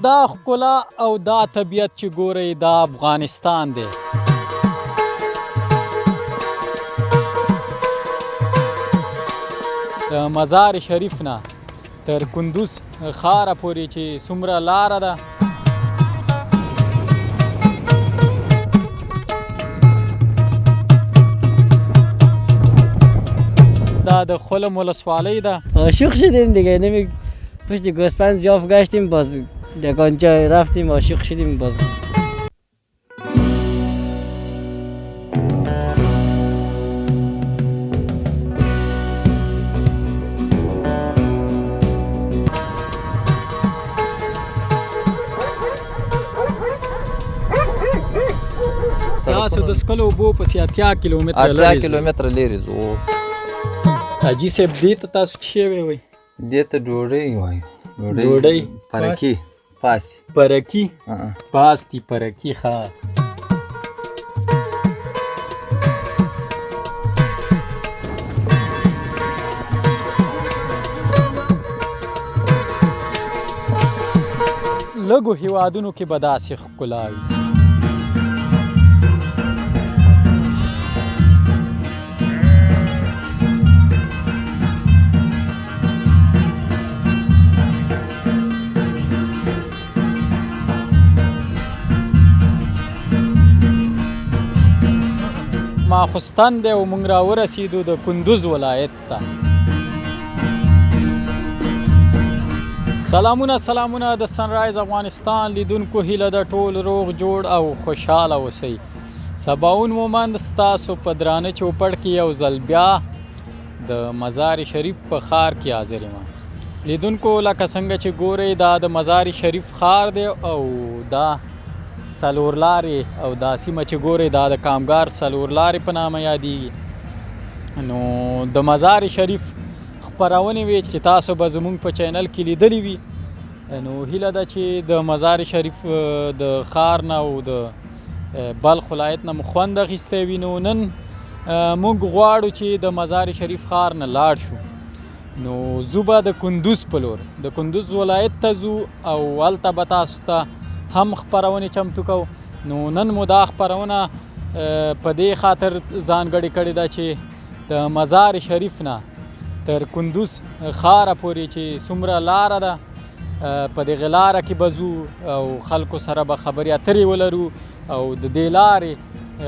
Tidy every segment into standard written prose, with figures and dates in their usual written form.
دا ښکلا او دا طبیعت چې ګورئ دا افغانستان دی. د مزار شریف نه تر کندوز ښاره پورې چې څومره لاره ده دا د خلم ولسوالۍ ده. عاشق شدیم دیگه، نمی پشت گوسپند زیاف گشتیم باز یکانجا رفتیم عاشق شدیم باز. تاسو د څښلو اوبو پسې 80 کیلومتره لرې 80 کیلومتره لرې ځو. حاجي صاحب دې ته تاسو څه شوی وئ؟ دې ته ډوډۍ وایو. ډوډۍ پرکي پاسي پرکي پاستي پرکي ښه. لږو هېوادونو کې به داسې ښکلا وي. ماخستن دی او موږ راورسېدو د کندوز ولایت ته. سلامونه د سنرایز افغانستان لیدونکو هیله ده ټول روغ جوړ او خوشحاله اوسئ. سباوون مومند ستاسو په درانه چوپړ کې یو ځل بیا د مزار شریف په ښار کې حاضر یم. لیدونکو لکه څنګه چې ګورئ دا د مزار شریف ښار دی او دا څلور لارې او دا سیمه چې ګورئ دا د کامګار څلور لارې په نامه یادیږي. نو د مزار شریف خپرونې وې چې تاسو به زموږ په چینل کې لیدلې وي. نو هیله ده چې د مزار شریف د ښار نه او د بلخ ولایت نه مو خوند اخیستی وي. نو نن موږ غواړو چې د مزار شریف ښار نه لاړ شو. نو ځو به د کندوز په لور د کندوز ولایت ته ځو او هلته به تاسو ته هم خپرونې چمتو کوو. نو نن مو دا خپرونه په دې خاطر ځانګړې کړې ده چې د مزار شریف نه تر کندوز ښاره پورې چې څومره لاره ده په دغې لاره کې به ځو او خلکو سره به خبرې اترې ولرو او د دې لارې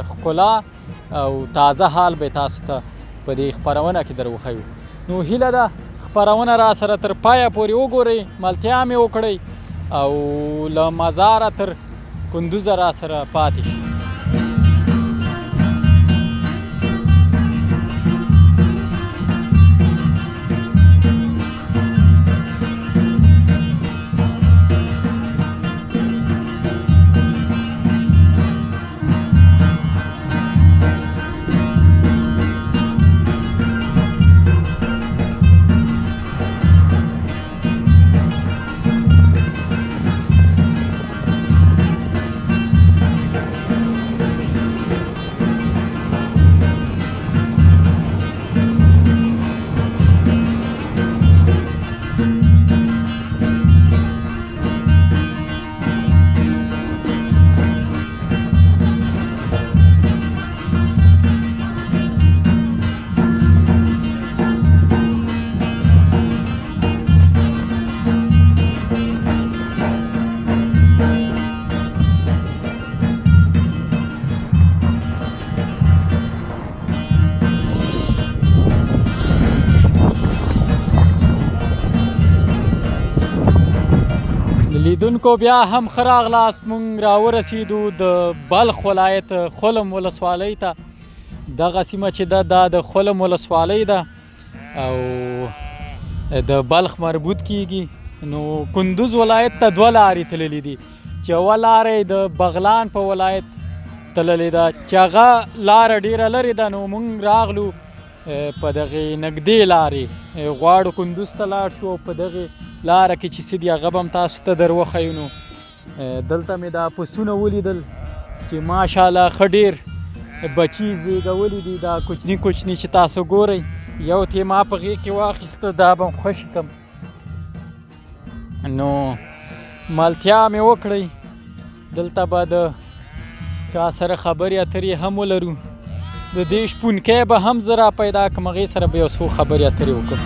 ښکلا او تازه حال به تاسو ته په دې خپرونه کې در وښیو. نو هیله ده خپرونه را سره تر پایه پورې وګورئ، ملتیا مې وکړئ او له مزاره تر کندوزه را سره پاتې شي. لیدونکو بیا هم ښه راغلاست. موږ راورسېدو د بلخ ولایت خلم ولسوالۍ ته. دغه سیمه چې ده دا د خلم ولسوالۍ ده او د بلخ مربوط کیږي. نو کندوز ولایت ته دوه لارې تللې دي چې یوه لاره یې د بغلان په ولایت تللې ده چې هغه لاره ډیره لرې ده. نو موږ راغلو په دغې نږدې لارې غواړو کندوز ته لاړ شو او په دغې لاره کې چې څه دي هغه به هم تاسو ته در وښیو. نو دلته مې دا پسونه ولیدل چې ماشاءالله ښه ډېر بچي زیږولي دي. دا کوچني کوچني چې تاسو ګورئ یو تی ما په غېږ کې واخیسته دا به خوشي کم. نو مالتیا مې وکړئ دلته به د چا سره خبرې اترې هم ولرو د دې شپونکی به هم زه را پیدا کړم هغې سره به یو څو خبرې اترې وکړم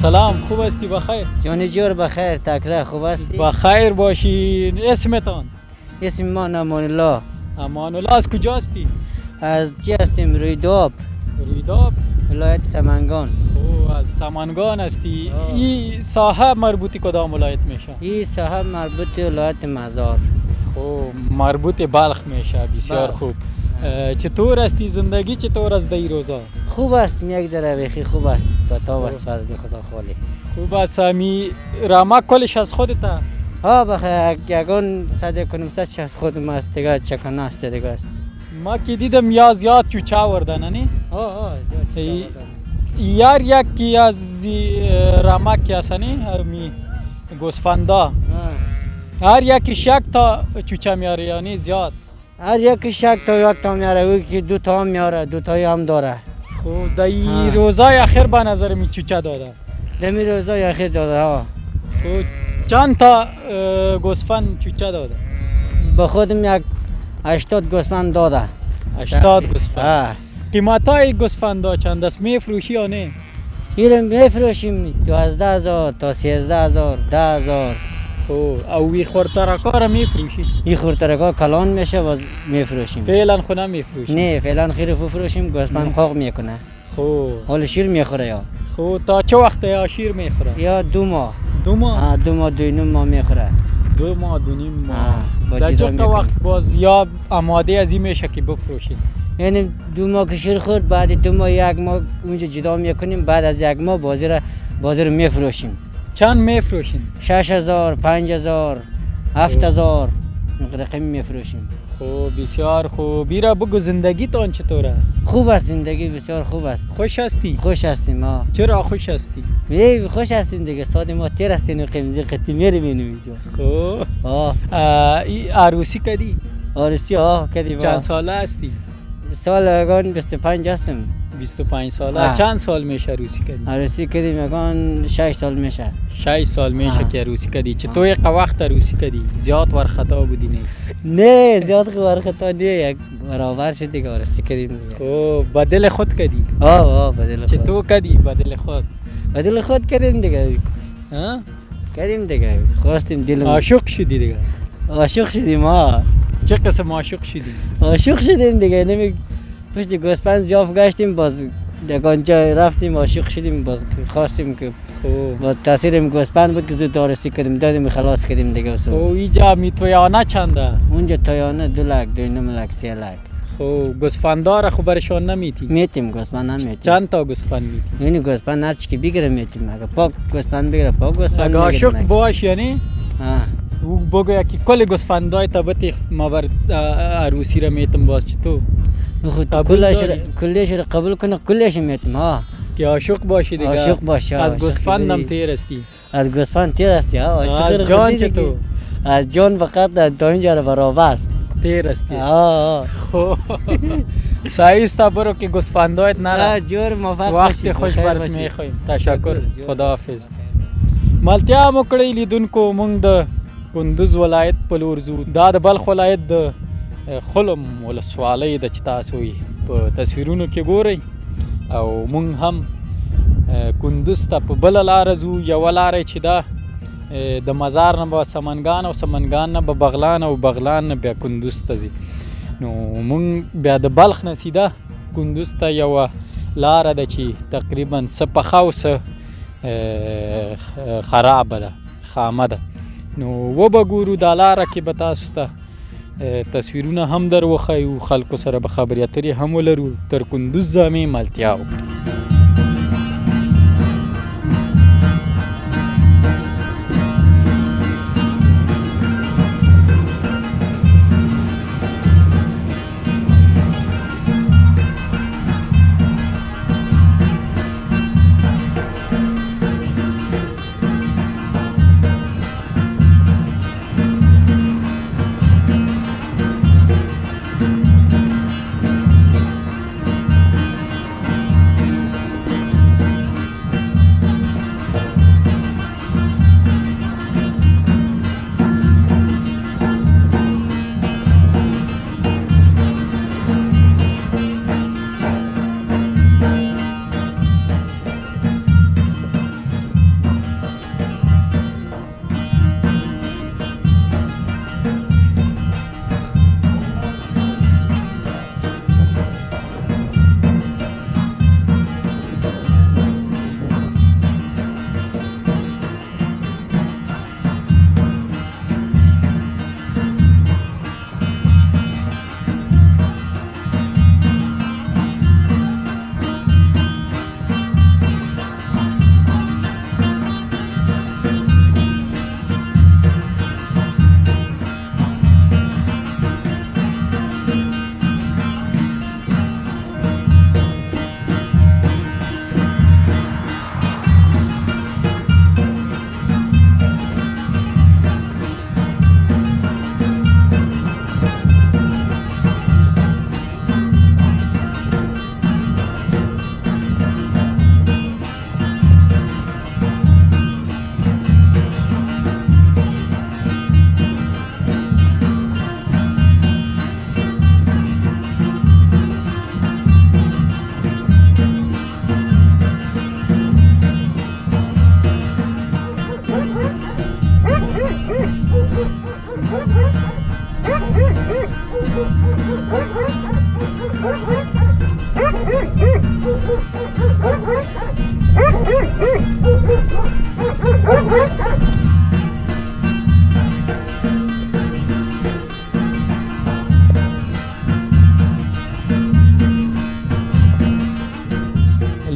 سلام خوب هستی بخیر جان جور بخیر تکره خوب هستی بخیر باشی اسمتان اسم من امان الله امان الله از کجا هستی از چی هستیم رویداب رویداب ولایت سمنگان او از سمنگان هستی این ساحه مربوطی کدام ولایت میشه این صاحب مربوط به ولایت مزار او مربوط بلخ میشه بسیار بله. خوب چطور هستی زندگی چطور است در این روزا خوب است یک ذره بخی خوب است با تا و فضل خدا خالی خوب است همی رامک کلش از خودتا ها بخیر یگان صد کنم صد شخص خودم است دیگه چکنه است دیگه است ما که دیدم یا زیاد چوچه آوردن نه ها یار یکی از رامک هستنی همی گوسفندا هر یکی شک تا چوچه میاره یعنی زیاد هر یک شک تا یک تا میاره او که دو تا هم میاره دو تایی هم داره خب در این روزای اخیر به نظر می چوچه داده دمی روزای اخیر داده ها خب چند تا گوسفند چوچه داده به خودم یک 80 گوسفند داده 80 گوسفند ها قیمت های گوسفندا چند است میفروشی یا نه این میفروشیم 12,000 تا 13,000 10,000 خب او وی خورترکا را میفروشی این خورترکا کلان میشه و میفروشیم فعلا خو نمیفروشی نه فعلا خیر فروشیم گوسفند خوق میکنه خب حال شیر میخوره یا خب تا چه وقت یا شیر میخوره یا 2 ماه دو ماه 2 ماه 2 ماه میخوره 2 ماه 2 نیم ماه با در جدا چه میکنه. وقت باز یا آماده از این میشه که بفروشی یعنی 2 ماه که شیر خورد بعد 2 ماه 1 ماه اونجا جدا میکنیم بعد از 1 ماه بازی رو میفروشیم چند میفروشین 6,000 5,000 7,000 رقم میفروشیم خب بسیار خوب بیرا بگو زندگی تان چطوره خوب است زندگی بسیار خوب است خوش هستی خوش هستیم ما چرا خوش هستی خوش هستیم دیگه ساده ما تیر هستیم و قیمزی قطی میریم اینجا خب آه ای عروسی کدی آرسی کدیم چند ساله هستی سال اگان 25 هستم 25 ساله آه. چند سال میشه عروسی کدی آرسی کدیم اگان 6 سال میشه 6 سال میشه آه. که عروسی کدی چطور یک وقت عروسی کدی زیاد ورخطا بودی نه نه زیاد خوار خطا نه یک برابر شد دیگه آرسی کدیم دیگه خب بدل خود کدی بدل خود چطور کدی بدل خود بدل خود کدیم دیگه ها کدیم دیگه خواستیم دلم عاشق شدی دیگه عاشق شدیم ها چه قسم عاشق شدی عاشق شدیم دیگه نمی پشت گوسفند زیاف گشتیم باز یکانجا رفتیم عاشق شدیم باز خواستیم که خب با تاثیر گوسفند بود که زود آرسی کردیم دادیم خلاص کردیم دیگه خب اینجا میتویانه چنده اونجا تایانه 2 لک 2.5 لک 3 لک خب گوسفندار خو برشان نمیتی میتیم گوسفند هم میتیم چند تا گوسفند میتی یعنی گوسفند هر چی که بگیره میتیم اگه پاک گوسفند بگیره پاک گوسفند اگه عاشق میگیریم باش یعنی ها او بگویا که کل گوسفندای تبتی ما بر عروسی را میتم باز چطور خود قبول کلش رو قبول کنه کلش میتیم ها که عاشق باشی دیگه عاشق باشی از گوسفندم تیر استی از گوسفند تیر هستی ها عاشق از رو جان خودی دیگه. چطور از جان فقط تا اینجا رو برابر تیر استی ها خب سایستا برو که گوسفندایت نره جور موفق وقت باشی، خوش بخیر برت باشی. میخوایم تشکر خداحافظ ملتیا مو کړی لیدونکو مونږ د کندوز ولایت په لور ځو دا د بلخ ولایت د خلم ولسوالۍ د چې تاسو یې په تصویرونو کې ګورئ او مونږ هم کندوز ته په بله لاره ځو یوه لاره چې ده د مزار نه به سمنګان او سمنګان نه به بغلان او بغلان نه بیا کندوز ته ځي نو مونږ بیا د بلخ نه سیده کندوز ته یوه لاره ده چې تقریبا څه پخه او څه خرابه ده خامه ده نو وبه ګورو دا لاره کې به تاسو ته تصویرونه هم در وښیو خلکو سره به خبرې اترې هم ولرو تر کندوز ځامې ملتیا وکړو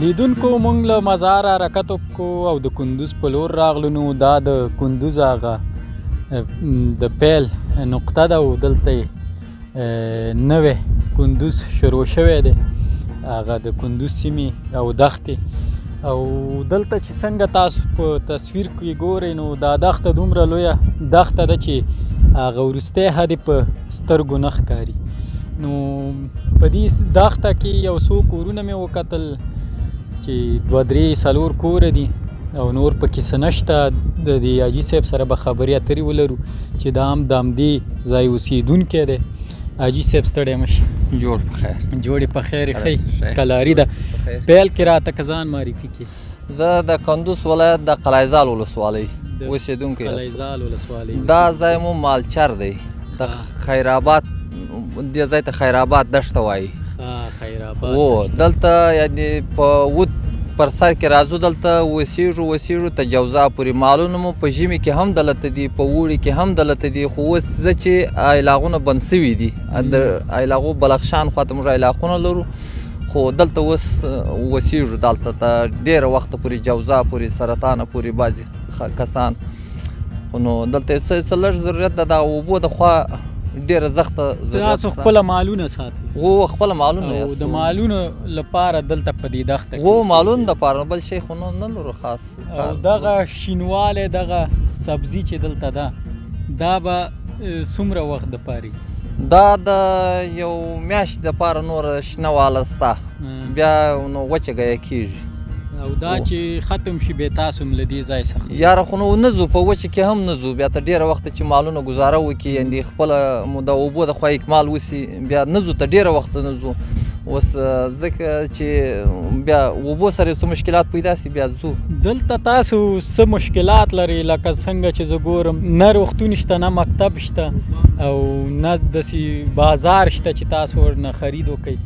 لیدونکو مونږ له مزار حرکت وکړو او د کندوز په لور راغلو. نو دا د کندوز هغه د پیل نقطه ده او دلته نوی کندوز شروع شوی دی، هغه د کندوز سیمې او دښتې. او دلته چې څنګه تاسو په تصویر کې ګورئ نو دا دښته دومره لویه دښته ده چې هغه وروستی حد یې په سترګو نه ښکاري. نو په دې دښته کې یو څو کورونه مې وکتل چې 2-3 4 کوره دي او نور پکې څه نشته. د دې حاجي صاحب سره به خبرې اترې ولرو چې دا هم د همدې ځای اوسېدونکی دی. حاجي صاحب ستړی مه شي. جوړ په خیر. جوړې په خیر ښه کلاري ده. پیل کې راته که ځان معرفي کړي. زه د کندوز ولایت د قلعهزال ولسوالۍ اوسېدونکی یم. قلعهزال ولسوالۍ دا ځای مو مالچر دی، د خیرآباد دې ځای ته خیرآباد دښته وایي. خیرآباد دلته یعنی په ود پر سر کې راځو، دلته وسیږو تجاوزا پورې. مالونه مو په ژمي کې هم دلته دي، په اوړي کې هم دلته دي. خو اوس زه چې ایلاغونه بند سوي دي، د ایلاغو بلخشان خواته موږ ایلاغونه لرو، خو دلته اوس وسیږو دلته ته ډېره وخته پورې، جوزا پورې، سرطانه پورې بعضې کسان. خو نو دلته څه لږ ضرورت ده د اوبو د خوا ډېره سخته ضرورت تاسو خپله مالونه ساتئ؟ خپله مالونه او د مالونو لپاره دلته په دې دښته کې مالونو دپاره بل شی خو نه لرو خاص. او دغه شینوالی دغه سبزي چې دلته ده دا به څومره وخت دپاره دا د یو میاشت دپاره نور شنه واله سته، بیا نو وچه ګیه کېږي. او دا چې ختم شي بیا تاسو هم له دې ځای څخه یاره خو نو نه ځو، په وچه کې هم نه ځو. بیا ته ډېره وخته چې مالونه ګزاره وکړي، یعنې خپله مو د اوبو د خوا اکمال وسي، بیا نه ځو، ته ډېره وخته نه ځو. اوس ځکه چې بیا اوبو سره څه مشکلات پیدا سي بیا ځو. دلته تاسو څه مشکلات لرئ؟ لکه څنګه چې زه ګورم نه روغتون شته، نه مکتب شته، او نه داسې بازار شته چې تاسو ورنه خرید وکئ.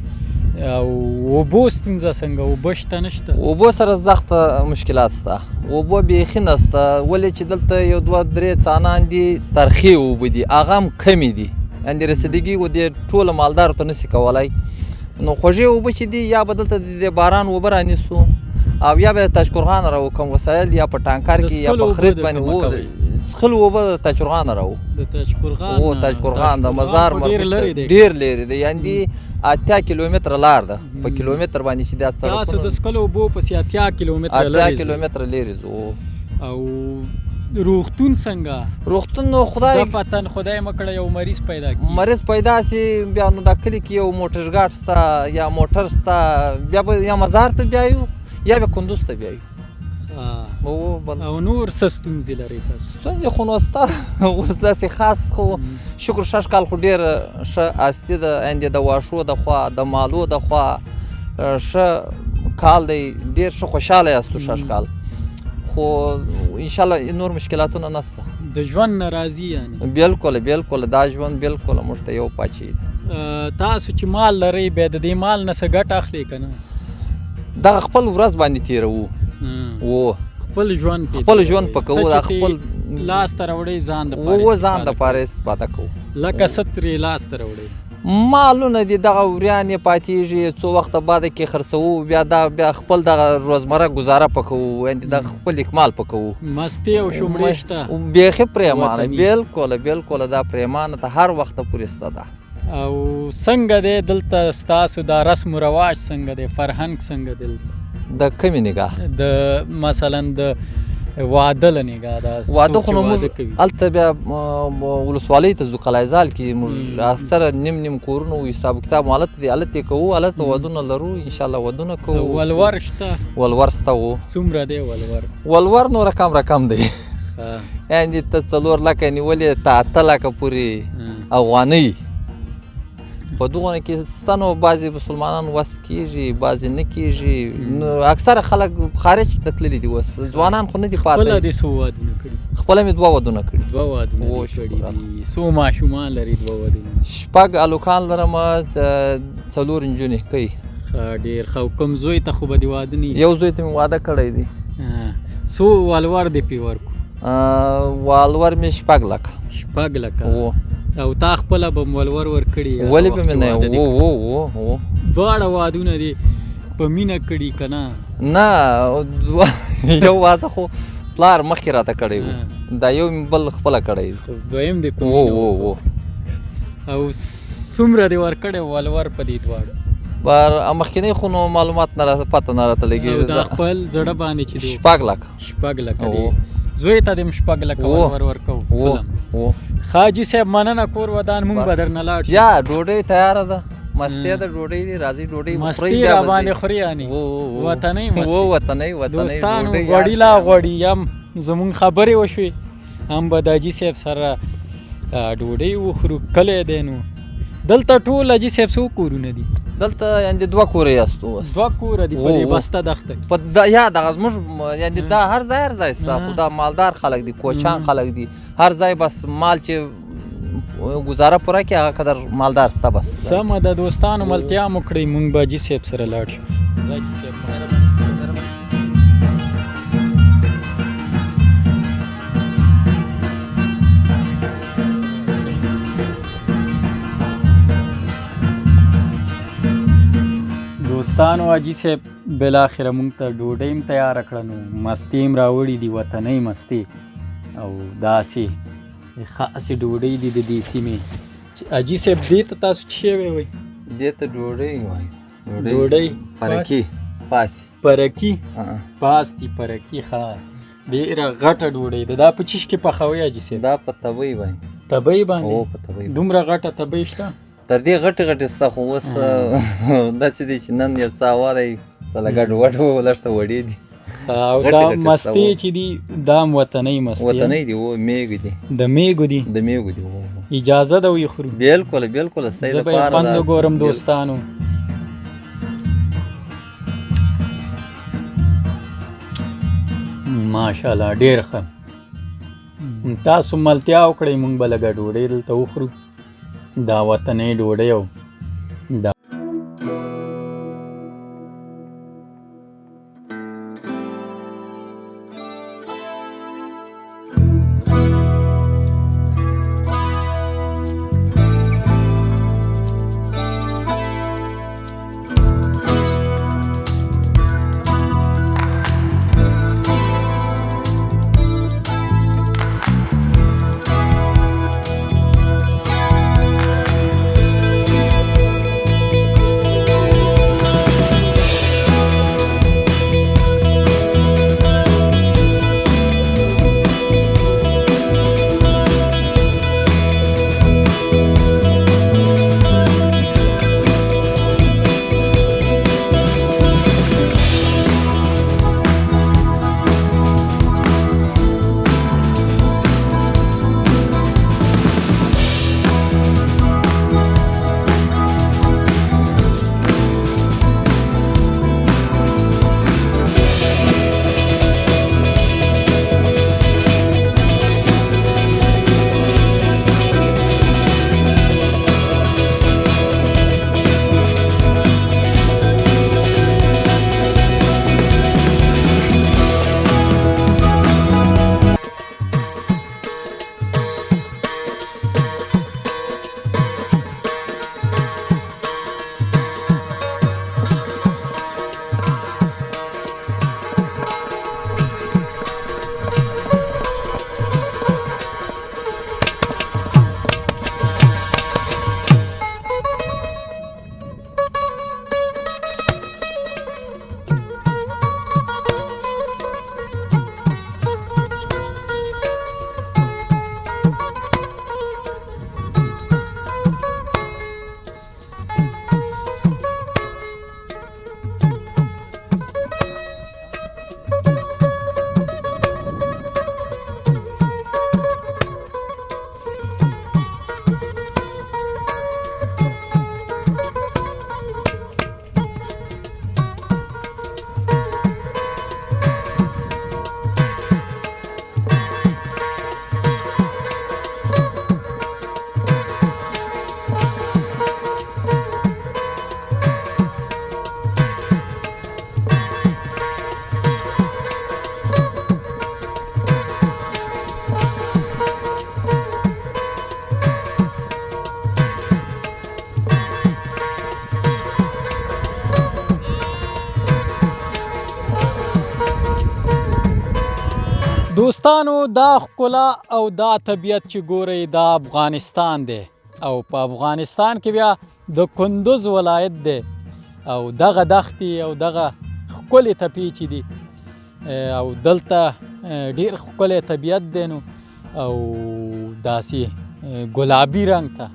او اوبو ستونزه څنګه؟ اوبه شته نشته؟ اوبو سره سخته مشکلات شته، اوبو بیخي نشته. ولې چې دلته یو 2-3 څانان دي ترخې اوبه دي، هغه هم کمې دي، یعنې رسیدګي و دې ټولو مالدارو ته نشي کولی. نو خوږې اوبه چې دي یا به دلته د باران اوبه رانیسو او یا به د تاشقرغان راو کوم وسایل، یا په ټانکر کې یا په خرید باندې څښلو اوبه د تاشقرغان راو. د تاشقرغان تاشقرغان د مزار ډېر لرې دی، یعنې 80 کیلومتره لار ده. په کیلومتر باندې چې دا سړکونه تاسو د څښلو اوبو پسې 80 کیلومتره 80 کیلومتره لرې ځو. او روغتون څنګه؟ روغتون نو خدای مه کړه یو مریض پیدا کړي، مریض پیدا سي، بیا نو دا کلي کې یو موټر ګاډ شته یا موټر شته، بیا به یا مزار ته بیایو یا به کندوز ته بیایو. او نور څه ستونزې لرئ تاسو؟ ستونزې خو نو شته، اوس داسې خاص خو شکر شش کال خو ډېره ښه اصلي ده، یعنې د واښو د خوا د مالو د خوا ښه کال دی، ډېر ښه خوشحاله یاستو شش کال. خو انشاءالله نور مشکلاتونه نشته. د ژوند نه راضي یعنې؟ بالکل دا ژوند بالکل موږ ته یو پاچی ده. تاسو چې مال لرئ بیا د دې مال نه څه ګټه اخلئ که نه؟ دغه خپل ورځ باندې تېروو، خپل ژوند په کوو، دا خپل لاس ته راوړئ ځان دپاره استفاده کوو. لکه څه ترې لاس ته راوړئ؟ مالونه دي دغه وریانې پاتېږي، څو وخته بعده کې خرڅوو، بیا خپل دغه روزمره ګزاره په کوو، یعنې د خپل اکمال په کوو. مستې او شومړې شته؟ بیخي پرېمانه، بالکل دا پرېمانه ته هر وخته پورې شته ده. او څنګه دی دلته ستاسو دا رسم و رواج څنګه دی، فرهنګ څنګه دی دلته؟ د کمې نګاه د مثلا د واده له نګاه واده خو نو موږ هلته بیا ولسوالۍ ته ځو، قلعهزال کې موږ اکثره نیم کورونه و، حساب کتاب مو هلته دی، هلته یې کوو، هلته ودونه لرو، انشاءالله ودونه کوو. ولور شته؟ ولور شته و. څومره دی ولور؟ ولور نو رقم دی، یعنې ته 4 لکه نیولې ته 8 لکه پورې افغانۍ. په دغو کې شته نو بعضې مسلمانان وس کېږي، بعضې نه کېږي. نو اکثره خلک خارج کې تللي دي، اوس ځوانان خو نه دي پاتې. خپله دې څو ودونه کړي؟ خپله مې 2 ودونه کړي. 2 ودونه کړي دي. څو ماشومان لري 2 ودونه؟ 6 هلکان لرم، 4 نجونې کوي. ډېر ښه. او کوم زوی ته خو به دې واده نه وي؟ یو زوی ته مې واده کړی دی. څو ولور دې پې ورکړو؟ والور مې 6 لکه. 6 لکه. او تا خپله به م ولور ورکړي؟ ولې به مې نه و. دواړه وادونه دې په مینه کړي که نه؟ نه یو واده خو پلار مخکې راته کړی و، دا یو مې بل خپله کړی دی. دویم دې په مینه و. او څومره دې ورکړی ولور په دې دواړو؟ مخکینی خو نو معلومات نه پته نه راته لګېږي. او دا خپل زړه باندې چې 6 لکه. 6 لکه دې زوی ته دې 6 لکه ولور ورکوو. حاجي صاحب مننه. کور ودان مونږ به درنه لاړ شو. یا ډوډۍ تیاره ده، مستې ده، ډوډۍ دی، راځئ ډوډۍ مستې را باندې خوري یعنې وطنۍ مستې. وطنۍ دوستانو غوړي لا غوړي یم زمونږ خبرې وشوې، هم به د حاجي صاحب سره ډوډۍ وخورو. کلی دی نو دلته ټول حاجي صاحب څو کورونه دي؟ دلته یعنې 2 کوره یاستو بس. 2 کوره دي په دې بسته دښته کې؟ په یا دغه زموږ یعنې دا هر ځای ستا، خو دا مالدار خلک دي، کوچان خلک دي، هر ځای بس مال چې ګزاره پوره کړي هغه قدر مالدار ستا بس. سمه ده دوستانو، ملتیا مو کړئ، مونږ به حاجي صاحب سره لاړ شو. زه حاجي صاحب دوستانو، حاجي صاحب بالاخره مونږ ته ډوډۍ هم تیاره کړه، نو مستې هم راوړي دي، وطنۍ مستې او داسې خاصې ډوډۍ دي د دې سیمې. حاجي صاحب دې ته تاسو څه شوی وایي؟ دې ته ډوډۍ وایي. ډوډۍ پرکي پاسي. پرکي پاستي پرکي. ښه ډېره غټه ډوډۍ ده. دا په چیش کې پخوئ حاجي صاحب؟ دا په تبۍ وایي. تبۍ باندې؟ هو په تبۍ. دومره غټه تبۍ شته؟ تر دې غټې شته، خو اوس داسې دی چې نن یو څه هوا دی، سله ګډ وډ لږ ته وړې دي. او دا مستې چې دي دا هم وطنۍ مستې؟ وطنۍ دي، میږو دي. د میږو دي؟ د میږو دي. اجازه ده ویې خورو؟ بلکل بلکل، ستاسې زه به یې خوند وګورم دوستانو. ماشاءالله ډېر ښه. تاسو ملتیا وکړئ، مونږ به لږه ډوډۍ دلته وخورو. دا وطنۍ ډوډۍ او دا دوستانو دا ښکلا او دا طبیعت چې ګورئ دا افغانستان دی او په افغانستان کې بیا د کندوز ولایت دی او دغه دښتې او دغه ښکلې تپې چې دي او دلته ډېر ښکلی طبیعت دی نو او داسې ګلابي رنګ ته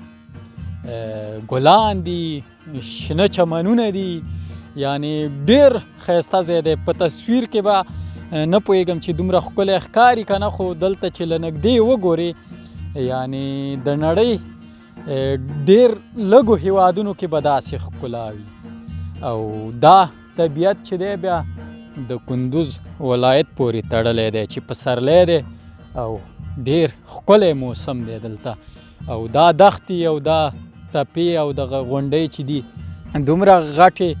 ګلان دي شنه چمنونه دي یعنی ډېر ښایسته ځای دی په تصویر کې به نه پوهېږم چې دومره ښکلی ښکاري که نه خو دلته چې له نږدې وګورې یعنی د نړۍ ډېر لږو هیوادونو کې به داسې ښکلا وي او دا طبیعت چې دی بیا د کندوز ولایت پورې تړلی دی چې پسرلی دی او ډېر ښکلی موسم دی دلته او دا دښتې او دا تپې او دغه غونډۍ چې دي دومره غټې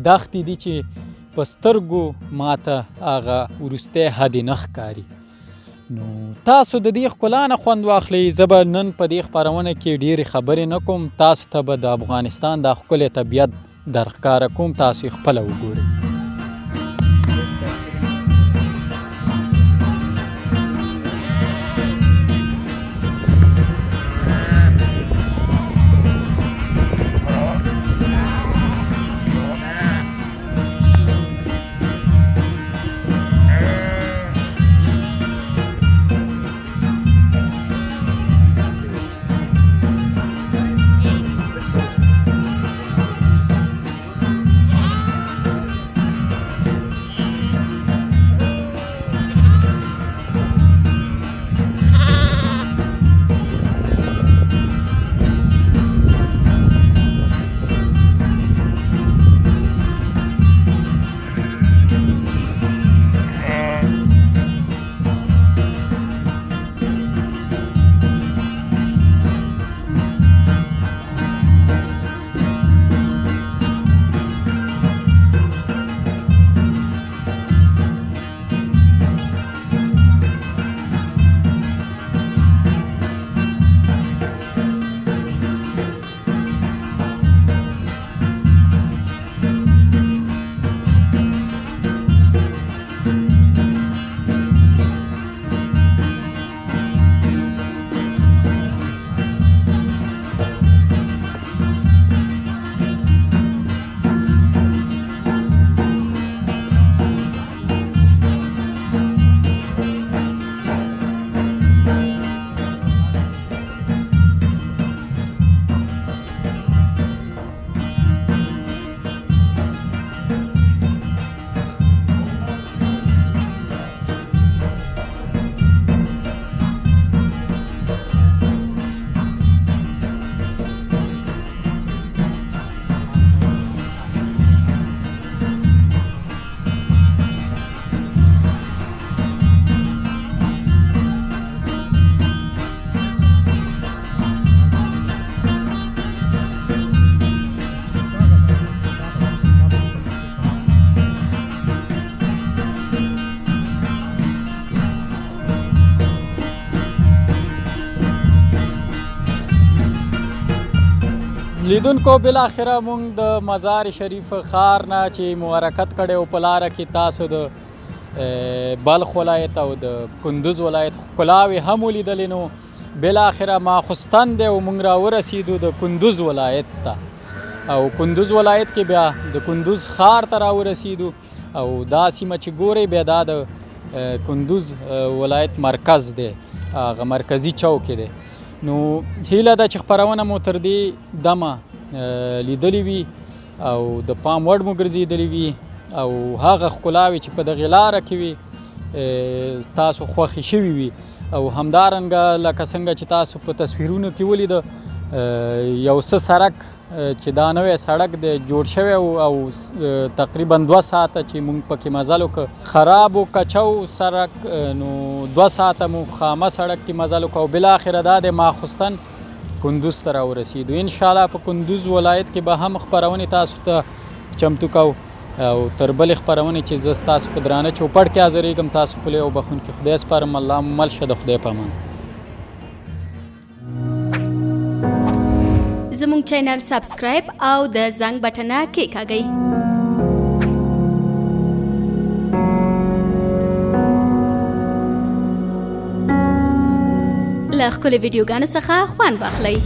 دښتې دي چې په سترګو ماته هغه وروستی حد نه ښکاري نو تاسو د دې ښکلا نه خوند واخلئ زه به نن په دې خپرونه کې ډېرې خبرې نه کوم تاسو ته به د افغانستان دا ښکلی طبیعت در ښکاره کوم تاسو یې خپله وګورئ لیدونکو بالاخره مونږ د مزار شریف ښار نه چې مو حرکت کړی و په لاره کې تاسو د بلخ ولایت او د کندوز ولایت ښکلاوې هم ولیدلې نو بالاخره ماخوستن دی او مونږ راورسېدو د کندوز ولایت ته او کندوز ولایت کې بیا د کندوز ښار ته راورسېدو او دا سیمه چې ګورئ بیا دا د کندوز ولایت مرکز دی هغه مرکزي چوک دی نو هیله ده چې خپرونه مو تر دې دمه لیدلې وي او د پام وړ مو ګرځېدلې وي او هغه ښکلاوې چې په دغې لاره کې وي ستاسو خوښې شوي وي او همدارنګه لکه څنګه چې تاسو په تصویرونو کې ولیده یو څه سړک چې دا نوی سړک دی جوړ شوی او تقریبا 2 ساعته چې موږ پکې مزل وکړو خراب و کچو سړک نو 2 ساعته مو خامه سړک کې مزل وکړو او بالاخره دا د ماخوستن کندوز ته راورسېدو انشاءالله په کندوز ولایت کې به هم خپرونې تاسو ته چمتو کوو او تر بلې خپرونې چې زه ستاسو په درانه چوپړ کې حاضرېږم تاسو پلی او بخونکي خدای سپارم الله مل شه د خدای په امان زموږ چینل سبسکرایب او د زنګ بټنه کېکاږئ له ښکلې ویډیوګانو څخه خوند واخلئ.